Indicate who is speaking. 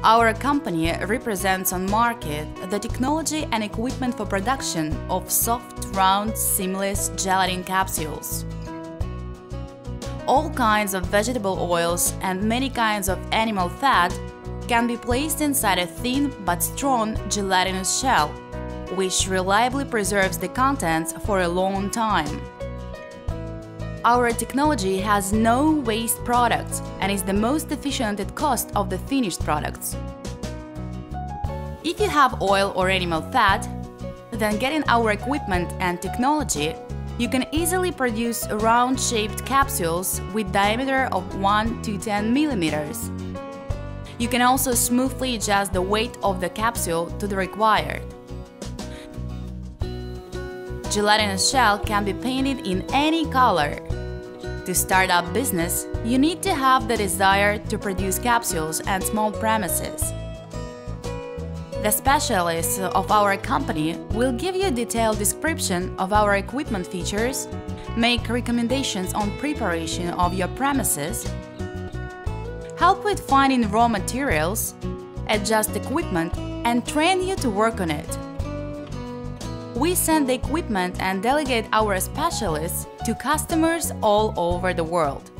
Speaker 1: Our company represents on market the technology and equipment for production of soft, round, seamless gelatin capsules. All kinds of vegetable oils and many kinds of animal fat can be placed inside a thin but strong gelatinous shell, which reliably preserves the contents for a long time. Our technology has no waste products and is the most efficient at cost of the finished products. If you have oil or animal fat, then getting our equipment and technology, you can easily produce round-shaped capsules with diameter of 1 to 10 millimeters. You can also smoothly adjust the weight of the capsule to the required. Gelatinous shell can be painted in any color. To start up business, you need to have the desire to produce capsules and small premises. The specialists of our company will give you a detailed description of our equipment features, make recommendations on preparation of your premises, help with finding raw materials, adjust equipment, and train you to work on it. We send the equipment and delegate our specialists to customers all over the world.